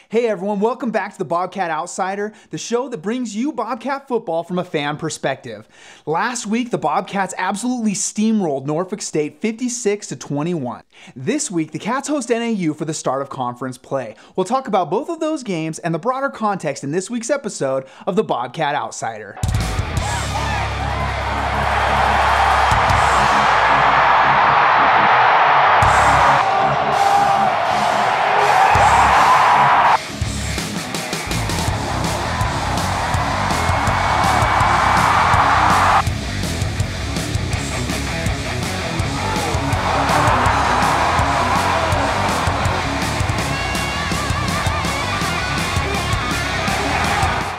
Hey everyone, welcome back to the Bobcat Outsider, the show that brings you Bobcat football from a fan perspective. Last week, the Bobcats absolutely steamrolled Norfolk State 56-21. This week, the Cats host NAU for the start of conference play. We'll talk about both of those games and the broader context in this week's episode of the Bobcat Outsider.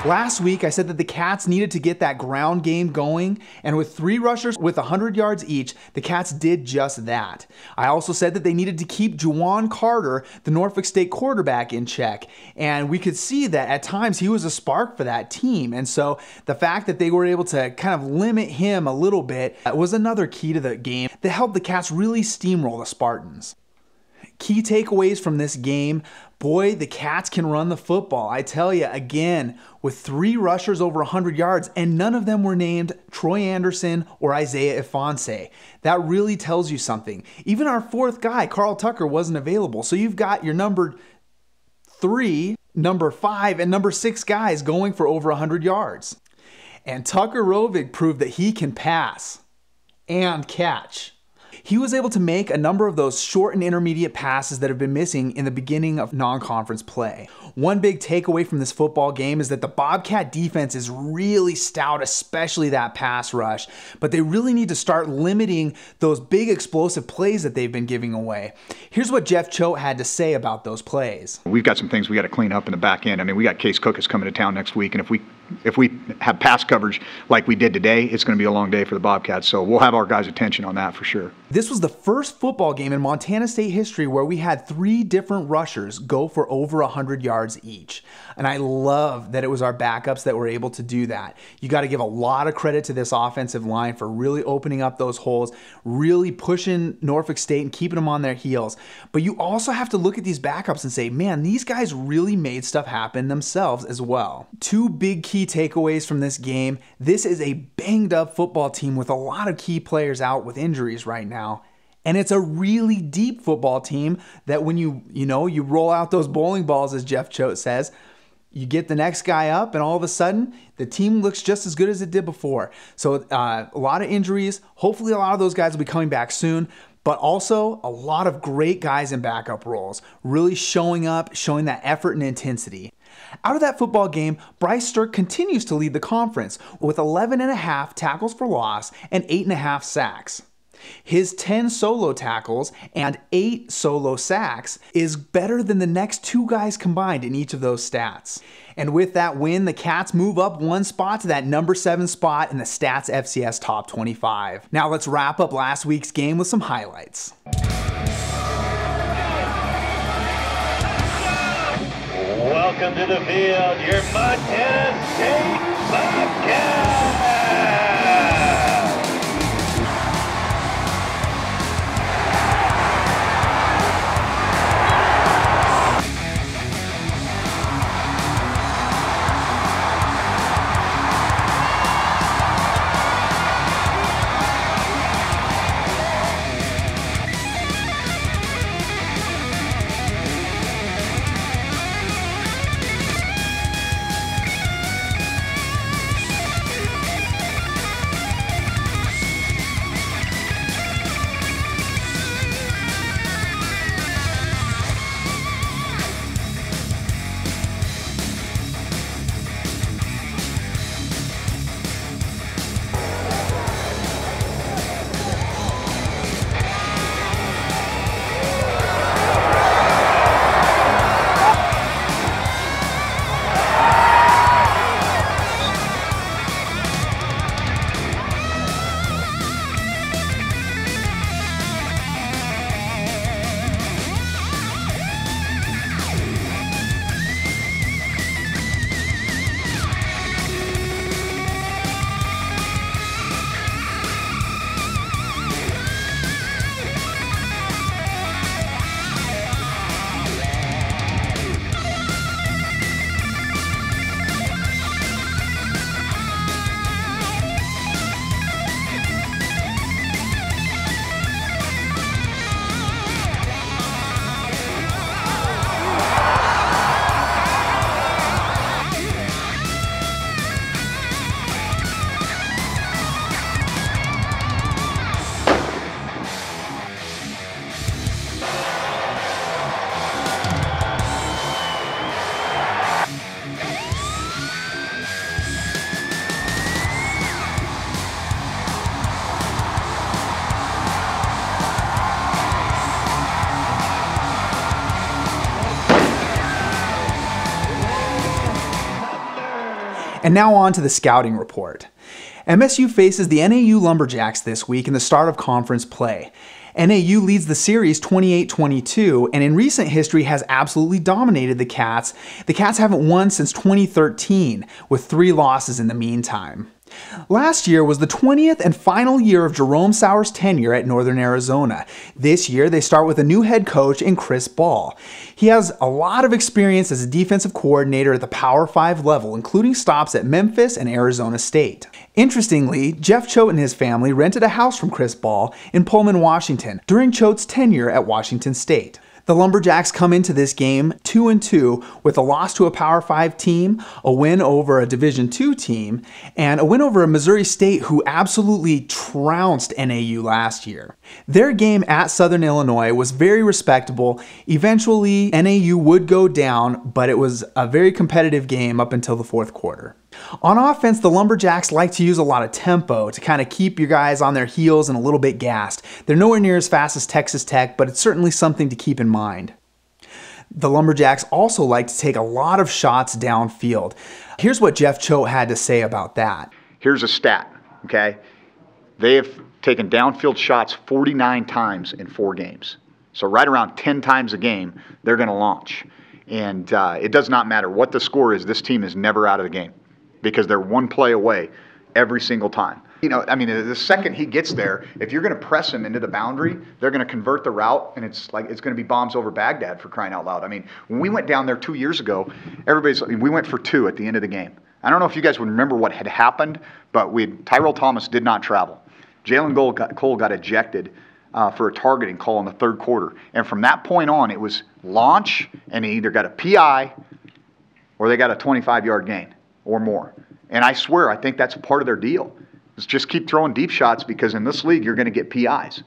Last week, I said that the Cats needed to get that ground game going, and with 3 rushers with 100 yards each, the Cats did just that. I also said that they needed to keep Juwan Carter, the Norfolk State quarterback, in check, and we could see that at times he was a spark for that team, and so the fact that they were able to kind of limit him a little bit was another key to the game that helped the Cats really steamroll the Spartans. Key takeaways from this game: boy, the Cats can run the football. I tell you, again, with 3 rushers over 100 yards, and none of them were named Troy Anderson or Isaiah Ifanse. That really tells you something. Even our 4th guy, Carl Tucker, wasn't available. So you've got your number 3, number 5, and number 6 guys going for over 100 yards. And Tucker Rovig proved that he can pass and catch. He was able to make a number of those short and intermediate passes that have been missing in the beginning of non-conference play. One big takeaway from this football game is that the Bobcat defense is really stout, especially that pass rush, but they really need to start limiting those big explosive plays that they've been giving away. Here's what Jeff Choate had to say about those plays. We've got some things we got to clean up in the back end. I mean, we got Case Cookus coming to town next week, and if we have pass coverage like we did today, it's going to be a long day for the Bobcats, so we'll have our guys' attention on that for sure. This was the first football game in Montana State history where we had 3 different rushers go for over 100 yards each. And I love that it was our backups that were able to do that. You got to give a lot of credit to this offensive line for really opening up those holes, really pushing Norfolk State and keeping them on their heels. But you also have to look at these backups and say, man, these guys really made stuff happen themselves as well. 2 big key takeaways from this game: this is a banged up football team with a lot of key players out with injuries right now. And it's a really deep football team that when you roll out those bowling balls, as Jeff Choate says, you get the next guy up and all of a sudden the team looks just as good as it did before. So a lot of injuries. Hopefully a lot of those guys will be coming back soon, but also a lot of great guys in backup roles, really showing up, showing that effort and intensity. Out of that football game, Bryce Stirk continues to lead the conference with 11.5 tackles for loss and 8.5 sacks. His 10 solo tackles and 8 solo sacks is better than the next 2 guys combined in each of those stats. And with that win, the Cats move up 1 spot to that number 7 spot in the Stats FCS Top 25. Now let's wrap up last week's game with some highlights. Welcome to the field, your Montana State Bobcats! And now on to the scouting report. MSU faces the NAU Lumberjacks this week in the start of conference play. NAU leads the series 28-22, and in recent history has absolutely dominated the Cats. The Cats haven't won since 2013, with 3 losses in the meantime. Last year was the 20th and final year of Jerome Sauer's tenure at Northern Arizona. This year, they start with a new head coach in Chris Ball. He has a lot of experience as a defensive coordinator at the Power 5 level, including stops at Memphis and Arizona State. Interestingly, Jeff Choate and his family rented a house from Chris Ball in Pullman, Washington, during Choate's tenure at Washington State. The Lumberjacks come into this game 2-2 with a loss to a Power 5 team, a win over a Division II team, and a win over a Missouri State who absolutely trounced NAU last year. Their game at Southern Illinois was very respectable. Eventually, NAU would go down, but it was a very competitive game up until the fourth quarter. On offense, the Lumberjacks like to use a lot of tempo to kind of keep your guys on their heels and a little bit gassed. They're nowhere near as fast as Texas Tech, but it's certainly something to keep in mind. The Lumberjacks also like to take a lot of shots downfield. Here's what Jeff Choate had to say about that. Here's a stat, okay? They have taken downfield shots 49 times in 4 games. So right around 10 times a game, they're going to launch. And it does not matter what the score is, this team is never out of the game, because they're one play away every single time. You know, I mean, the second he gets there, if you're going to press him into the boundary, they're going to convert the route, and it's going to be bombs over Baghdad, for crying out loud. I mean, when we went down there 2 years ago, we went for 2 at the end of the game. I don't know if you guys would remember what had happened, but Tyrell Thomas did not travel. Jalen Cole got ejected for a targeting call in the 3rd quarter. And from that point on, it was launch, and he either got a PI or they got a 25-yard gain or more. And I swear, I think that's part of their deal. Is just keep throwing deep shots, because in this league, you're going to get PIs.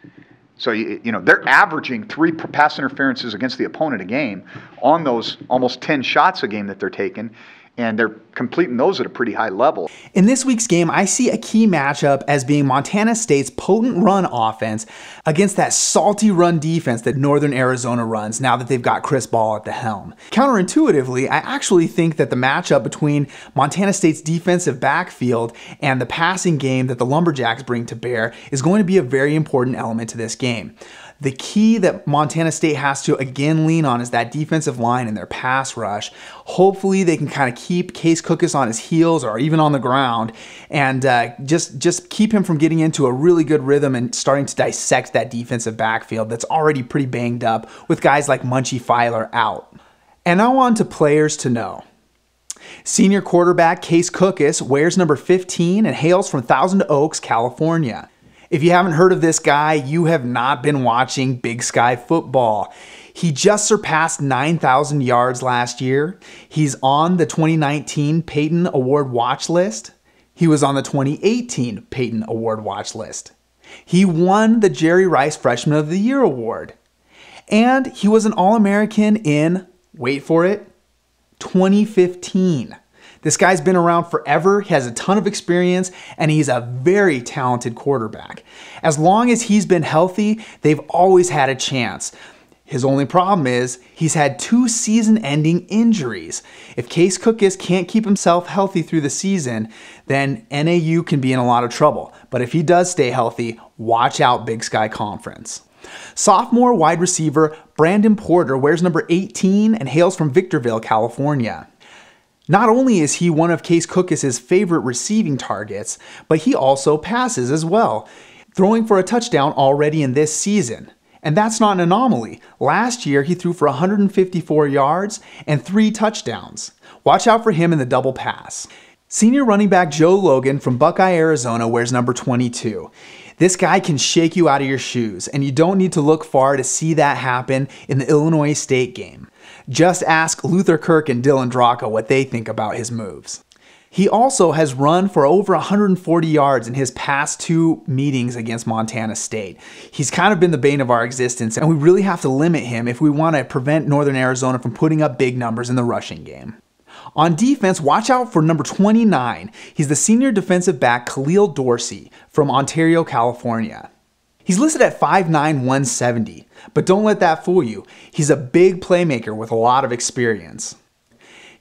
So, you know, they're averaging 3 pass interferences against the opponent a game on those almost 10 shots a game that they're taking. And they're completing those at a pretty high level. In this week's game, I see a key matchup as being Montana State's potent run offense against that salty run defense that Northern Arizona runs now that they've got Chris Ball at the helm. Counterintuitively, I actually think that the matchup between Montana State's defensive backfield and the passing game that the Lumberjacks bring to bear is going to be a very important element to this game. The key that Montana State has to again lean on is that defensive line and their pass rush. Hopefully they can kind of keep Case Cookus on his heels or even on the ground, and just keep him from getting into a really good rhythm and starting to dissect that defensive backfield that's already pretty banged up with guys like Munchie Filer out. And now on to players to know. Senior quarterback Case Cookus wears number 15 and hails from Thousand Oaks, California. If you haven't heard of this guy, you have not been watching Big Sky football. He just surpassed 9,000 yards last year. He's on the 2019 Peyton Award watch list. He was on the 2018 Peyton Award watch list. He won the Jerry Rice Freshman of the Year award. And he was an All-American in, wait for it, 2015. This guy's been around forever, he has a ton of experience, and he's a very talented quarterback. As long as he's been healthy, they've always had a chance. His only problem is he's had 2 season-ending injuries. If Case Cookus can't keep himself healthy through the season, then NAU can be in a lot of trouble. But if he does stay healthy, watch out Big Sky Conference. Sophomore wide receiver Brandon Porter wears number 18 and hails from Victorville, California. Not only is he one of Case Cookus' favorite receiving targets, but he also passes as well, throwing for a touchdown already in this season. And that's not an anomaly. Last year, he threw for 154 yards and 3 touchdowns. Watch out for him in the double pass. Senior running back Joe Logan from Buckeye, Arizona wears number 22. This guy can shake you out of your shoes, and you don't need to look far to see that happen in the Illinois State game. Just ask Luther Kirk and Dylan Draka what they think about his moves. He also has run for over 140 yards in his past 2 meetings against Montana State. He's kind of been the bane of our existence, and we really have to limit him if we want to prevent Northern Arizona from putting up big numbers in the rushing game. On defense, watch out for number 29. He's the senior defensive back Khalil Dorsey from Ontario, California. He's listed at 5'9", 170, but don't let that fool you. He's a big playmaker with a lot of experience.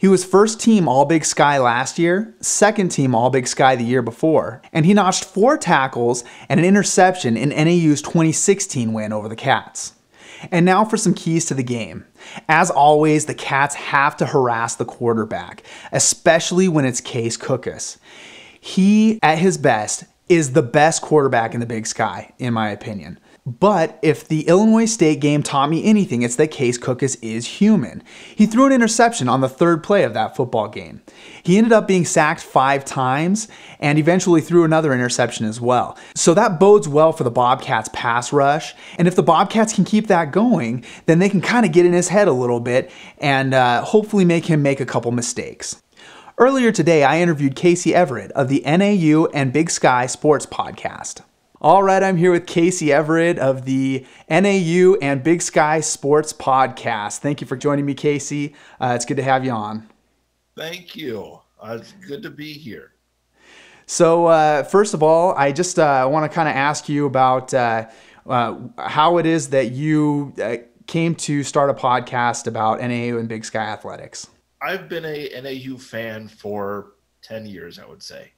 He was first team All Big Sky last year, second team All Big Sky the year before, and he notched 4 tackles and an interception in NAU's 2016 win over the Cats. And now for some keys to the game. As always, the Cats have to harass the quarterback, especially when it's Case Cookus. He, at his best, is the best quarterback in the Big Sky, in my opinion. But if the Illinois State game taught me anything, it's that Case Cookus is human. He threw an interception on the 3rd play of that football game. He ended up being sacked 5 times and eventually threw another interception as well. So that bodes well for the Bobcats pass rush. And if the Bobcats can keep that going, then they can kind of get in his head a little bit and hopefully make him make a couple mistakes. Earlier today, I interviewed KC Everett of the NAU and Big Sky Sports Podcast. All right, I'm here with KC Everett of the NAU and Big Sky Sports Podcast. Thank you for joining me, KC. It's good to have you on. Thank you. It's good to be here. So first of all, I just want to kind of ask you about how it is that you came to start a podcast about NAU and Big Sky athletics. I've been a NAU fan for 10 years, I would say.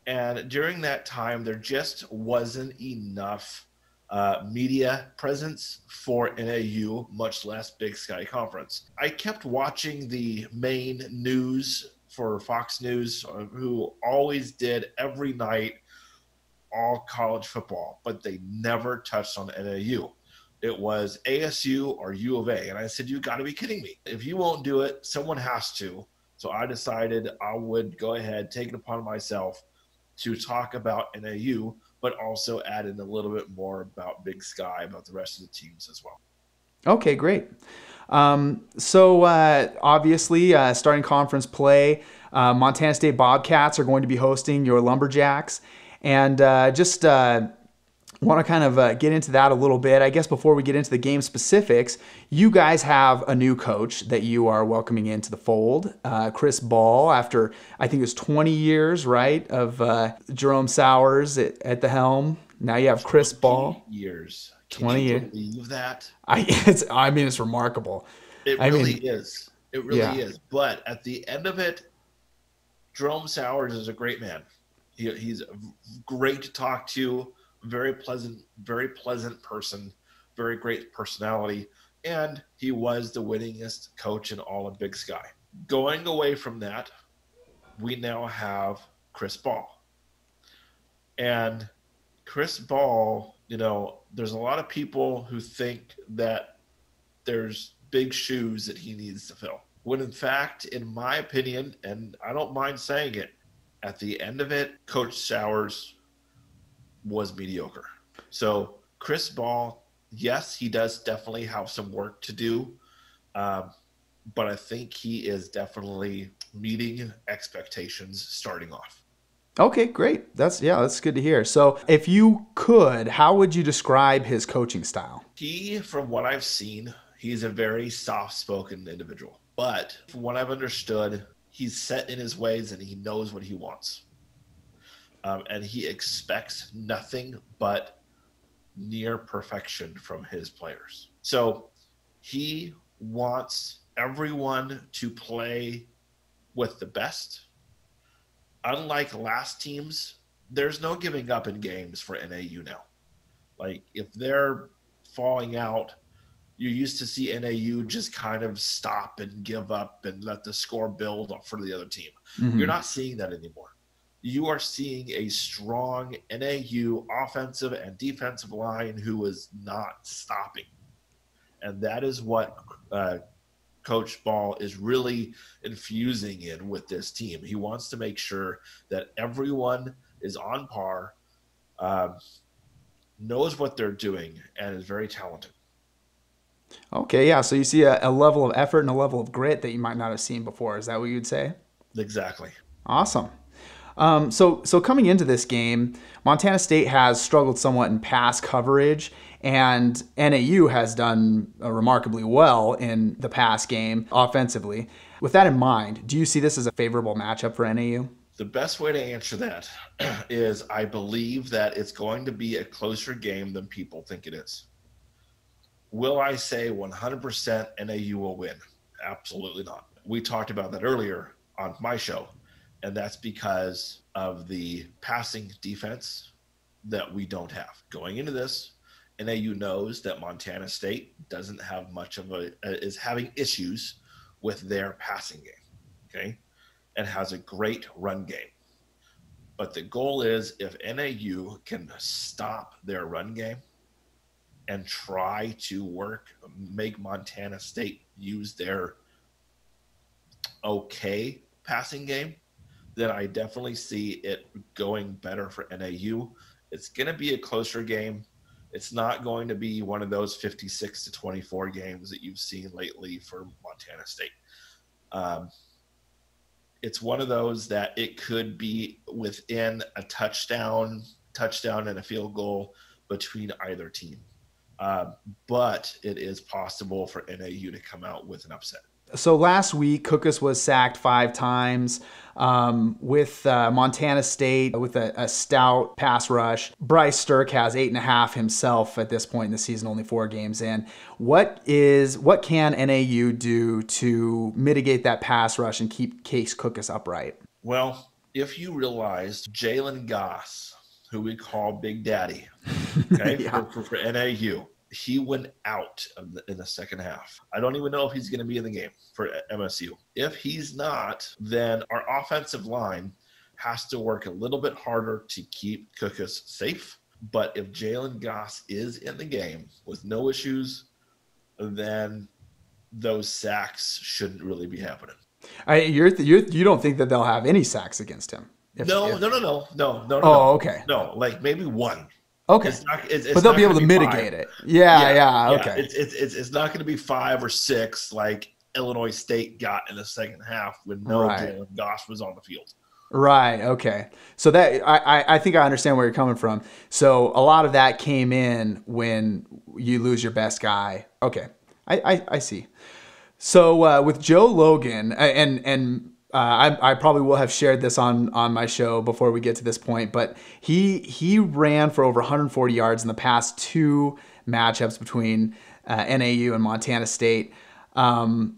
And during that time, there just wasn't enough media presence for NAU, much less Big Sky Conference. I kept watching the main news for Fox News, who always did every night all college football, but they never touched on NAU. It was ASU or U of A. And I said, you got to be kidding me. If you won't do it, someone has to. So I decided I would go ahead, take it upon myself to talk about NAU, but also add in a little bit more about Big Sky, about the rest of the teams as well. Okay, great. So obviously, starting conference play, Montana State Bobcats are going to be hosting your Lumberjacks. And just want to kind of get into that a little bit. I guess before we get into the game specifics, you guys have a new coach that you are welcoming into the fold, Chris Ball, after I think it was 20 years, right, of Jerome Sowers at the helm. Now you have Chris Ball. Years. Can 20 you years. believe that? I mean, it's remarkable. It really is. It really is. But at the end of it, Jerome Sowers is a great man. He's great to talk to. Very pleasant person, very great personality, and he was the winningest coach in all of Big Sky. Going away from that, we now have Chris Ball. And Chris Ball, there's a lot of people who think that there's big shoes that he needs to fill. When in fact, in my opinion, and I don't mind saying it, at the end of it, Coach Sowers was mediocre. So Chris Ball, yes, he does definitely have some work to do, but I think he is definitely meeting expectations starting off. Okay, great. That's good to hear. So if you could, how would you describe his coaching style? He, from what I've seen, he's a very soft-spoken individual. But from what I've understood, he's set in his ways and he knows what he wants. And he expects nothing but near perfection from his players. So he wants everyone to play with the best. Unlike last teams, there's no giving up in games for NAU now. Like, if they're falling out, you used to see NAU just kind of stop and give up and let the score build up for the other team. Mm-hmm. You're not seeing that anymore. You are seeing a strong NAU offensive and defensive line who is not stopping. And that is what Coach Ball is really infusing in with this team. He wants to make sure that everyone is on par, knows what they're doing, and is very talented. Okay, yeah. So you see a level of effort and a level of grit that you might not have seen before. Is that what you'd say? Exactly. Awesome. So coming into this game, Montana State has struggled somewhat in pass coverage, and NAU has done remarkably well in the pass game offensively. With that in mind, do you see this as a favorable matchup for NAU? The best way to answer that is I believe that it's going to be a closer game than people think it is. Will I say 100% NAU will win? Absolutely not. we talked about that earlier on my show, and that's because of the passing defense that we don't have. Going into this, NAU knows that Montana State doesn't have much of is having issues with their passing game, okay, and has a great run game. But the goal is, if NAU can stop their run game and try to make Montana State use their okay passing game, then I definitely see it going better for NAU. It's going to be a closer game. It's not going to be one of those 56-24 games that you've seen lately for Montana State. It's one of those that it could be within a touchdown and a field goal between either team. But it is possible for NAU to come out with an upset. So last week, Cookus was sacked 5 times with Montana State with a stout pass rush. Bryce Stirk has 8.5 himself at this point in the season, only 4 games in. What can NAU do to mitigate that pass rush and keep Case Cookus upright? Well, if you realized Jalen Goss, who we call Big Daddy, okay, yeah. for NAU, he went out in the second half. I don't even know if he's going to be in the game for MSU. If he's not, then our offensive line has to work a little bit harder to keep Cookus safe. But if Jalen Goss is in the game with no issues, then those sacks shouldn't really be happening. You don't think that they'll have any sacks against him? No. Oh, okay. No, like maybe one. Okay, it's but they'll be able to mitigate 5. It. Yeah. Okay, it's not going to be 5 or 6 like Illinois State got in the second half when Jalen Goss was on the field. Right. Okay. So that I think I understand where you're coming from. So a lot of that came in when you lose your best guy. Okay, I see. So with Joe Logan and. I probably will have shared this on my show before we get to this point, but he ran for over 140 yards in the past 2 matchups between NAU and Montana State. Do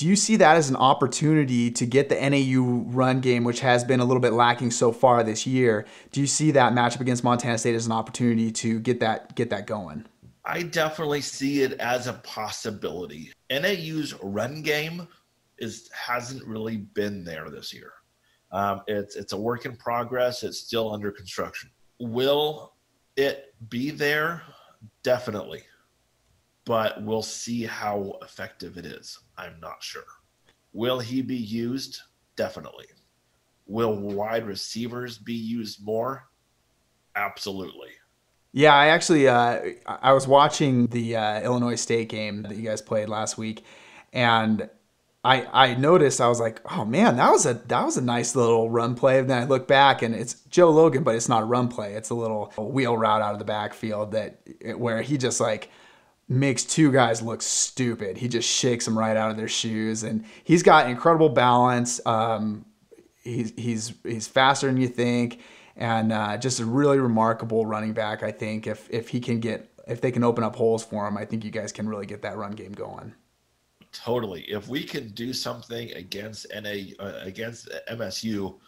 you see that as an opportunity to get the NAU run game, which has been a little bit lacking so far this year? Do you see that matchup against Montana State as an opportunity to get that going? I definitely see it as a possibility. NAU's run game hasn't really been there this year. It's a work in progress. It's still under construction. Will it be there? Definitely. But we'll see how effective it is. I'm not sure. Will he be used? Definitely. Will wide receivers be used more? Absolutely. Yeah, I actually I was watching the Illinois State game that you guys played last week, and I noticed, I was like, oh man, that was a nice little run play. And then I look back and it's Joe Logan, but it's not a run play. It's a little wheel route out of the backfield where he just like makes 2 guys look stupid. He just shakes them right out of their shoes, and he's got incredible balance. He's faster than you think, and just a really remarkable running back. I think if they can open up holes for him, I think you guys can really get that run game going. Totally. If we can do something against against MSU,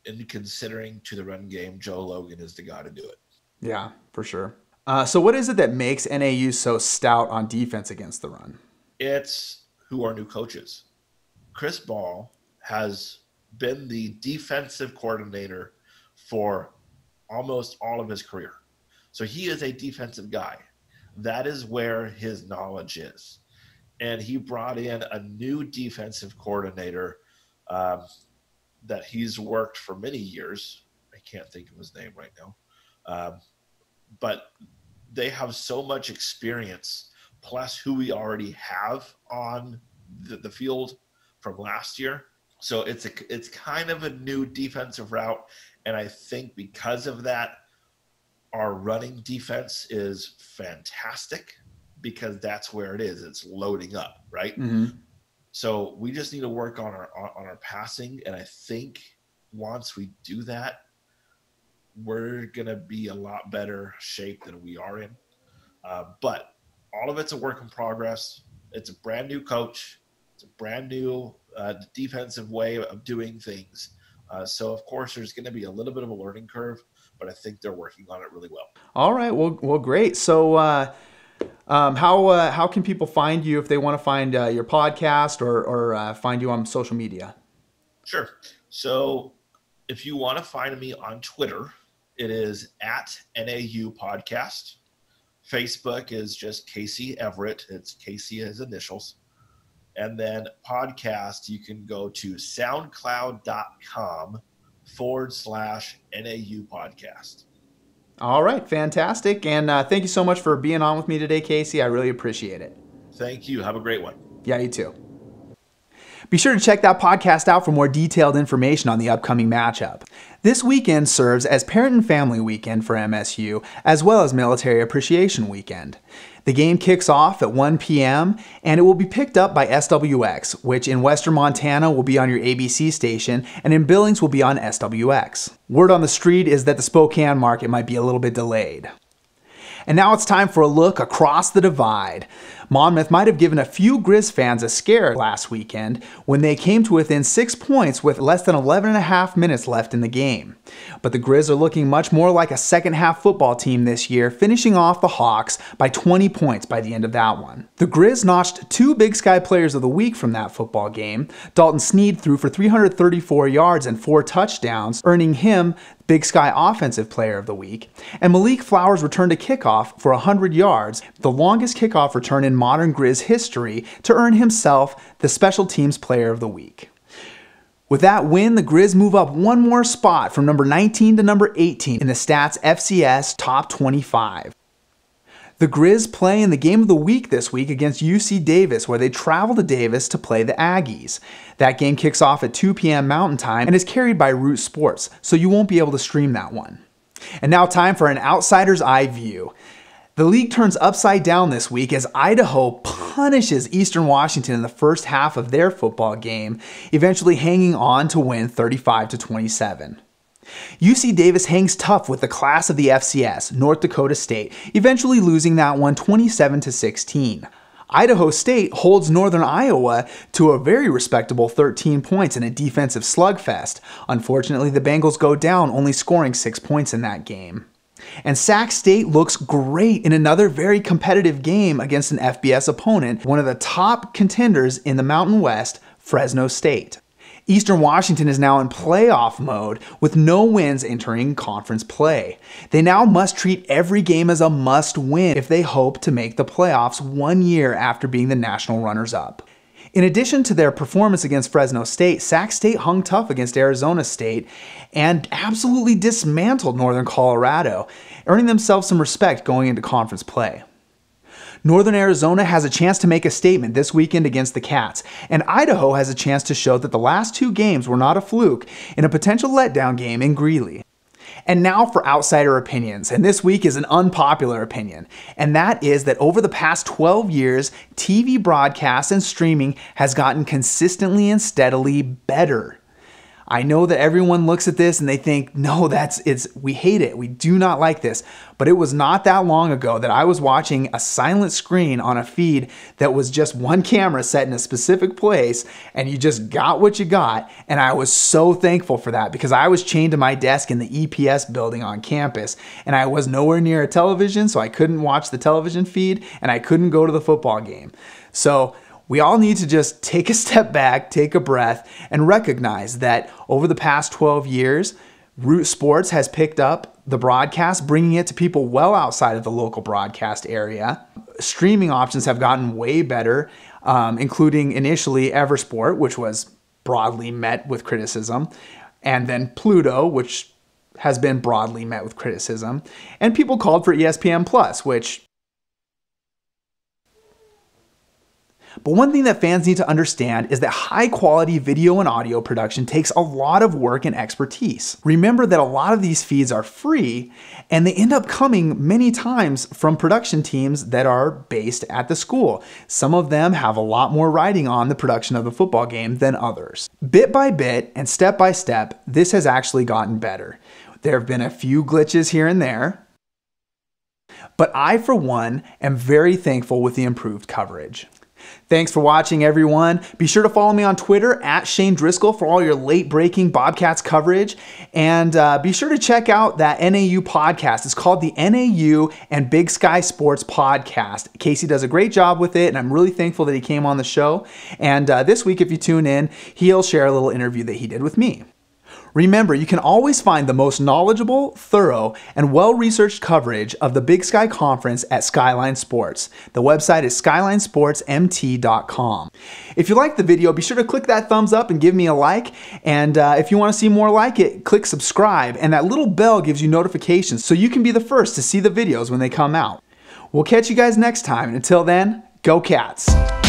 in considering to the run game, Joe Logan is the guy to do it. Yeah, for sure. So what is it that makes NAU so stout on defense against the run? It's who our new coach is. Chris Ball has been the defensive coordinator for almost all of his career. So he is a defensive guy. That is where his knowledge is. And he brought in a new defensive coordinator that he's worked for many years. I can't think of his name right now. But they have so much experience, plus who we already have on the field from last year. So it's kind of a new defensive route. And I think because of that, our running defense is fantastic, because that's where it is. It's loading up, right? Mm-hmm. So we just need to work on our passing, and I think once we do that, we're gonna be a lot better shape than we are in. But all of it's a work in progress. It's a brand new coach. It's a brand new defensive way of doing things. So, of course, there's going to be a little bit of a learning curve, but I think they're working on it really well. All right. Well, great. So how can people find you if they want to find your podcast or find you on social media? Sure. So if you want to find me on Twitter, it is at NAU Podcast. Facebook is just KC Everett. It's KC as initials. And then podcast, you can go to soundcloud.com/NAU Podcast. All right. Fantastic. And thank you so much for being on with me today, Casey. I really appreciate it. Thank you. Have a great one. Yeah, you too. Be sure to check that podcast out for more detailed information on the upcoming matchup. This weekend serves as Parent and Family Weekend for MSU, as well as Military Appreciation Weekend. The game kicks off at 1 p.m., and it will be picked up by SWX, which in Western Montana will be on your ABC station, and in Billings will be on SWX. Word on the street is that the Spokane market might be a little bit delayed. And now it's time for a look across the divide. Monmouth might have given a few Grizz fans a scare last weekend when they came to within 6 points with less than 11.5 minutes left in the game. But the Grizz are looking much more like a second-half football team this year, finishing off the Hawks by 20 points by the end of that one. The Grizz notched 2 Big Sky Players of the Week from that football game. Dalton Sneed threw for 334 yards and 4 touchdowns, earning him Big Sky Offensive Player of the Week, and Malik Flowers returned a kickoff for 100 yards, the longest kickoff return in modern Grizz history, to earn himself the Special Teams Player of the Week. With that win, the Grizz move up one more spot from number 19 to number 18 in the Stats FCS Top 25. The Grizz play in the game of the week this week against UC Davis, where they travel to Davis to play the Aggies. That game kicks off at 2 p.m. Mountain Time and is carried by Root Sports, so you won't be able to stream that one. And now time for an outsider's eye view. The league turns upside down this week as Idaho punishes Eastern Washington in the first half of their football game, eventually hanging on to win 35-27. UC Davis hangs tough with the class of the FCS, North Dakota State, eventually losing that one 27-16. Idaho State holds Northern Iowa to a very respectable 13 points in a defensive slugfest. Unfortunately, the Bengals go down, only scoring 6 points in that game. And Sac State looks great in another very competitive game against an FBS opponent, one of the top contenders in the Mountain West, Fresno State. Eastern Washington is now in playoff mode with no wins entering conference play. They now must treat every game as a must-win if they hope to make the playoffs 1 year after being the national runners-up. In addition to their performance against Fresno State, Sac State hung tough against Arizona State and absolutely dismantled Northern Colorado, earning themselves some respect going into conference play. Northern Arizona has a chance to make a statement this weekend against the Cats, and Idaho has a chance to show that the last 2 games were not a fluke in a potential letdown game in Greeley. And now for outsider opinions, and this week is an unpopular opinion, and that is that over the past 12 years, TV broadcasts and streaming has gotten consistently and steadily better. I know that everyone looks at this and they think, no, we hate it. We do not like this. But it was not that long ago that I was watching a silent screen on a feed that was just one camera set in a specific place and you just got what you got. And I was so thankful for that because I was chained to my desk in the EPS building on campus and I was nowhere near a television, so I couldn't watch the television feed and I couldn't go to the football game. So we all need to just take a step back, take a breath, and recognize that over the past 12 years, Root Sports has picked up the broadcast, bringing it to people well outside of the local broadcast area. Streaming options have gotten way better, including initially Eversport, which was broadly met with criticism, and then Pluto, which has been broadly met with criticism, and people called for ESPN Plus, which... But one thing that fans need to understand is that high-quality video and audio production takes a lot of work and expertise. Remember that a lot of these feeds are free, and they end up coming many times from production teams that are based at the school. Some of them have a lot more riding on the production of the football game than others. Bit by bit and step by step, this has actually gotten better. There have been a few glitches here and there, but I, for one, am very thankful with the improved coverage. Thanks for watching, everyone. Be sure to follow me on Twitter at Shane Driscoll for all your late-breaking Bobcats coverage. And be sure to check out that NAU podcast. It's called the NAU and Big Sky Sports Podcast. Casey does a great job with it, and I'm really thankful that he came on the show. And this week, if you tune in, he'll share a little interview that he did with me. Remember, you can always find the most knowledgeable, thorough, and well-researched coverage of the Big Sky Conference at Skyline Sports. The website is skylinesportsmt.com. If you liked the video, be sure to click that thumbs up and give me a like. And if you want to see more like it, click subscribe. And that little bell gives you notifications so you can be the first to see the videos when they come out. We'll catch you guys next time. And until then, go Cats!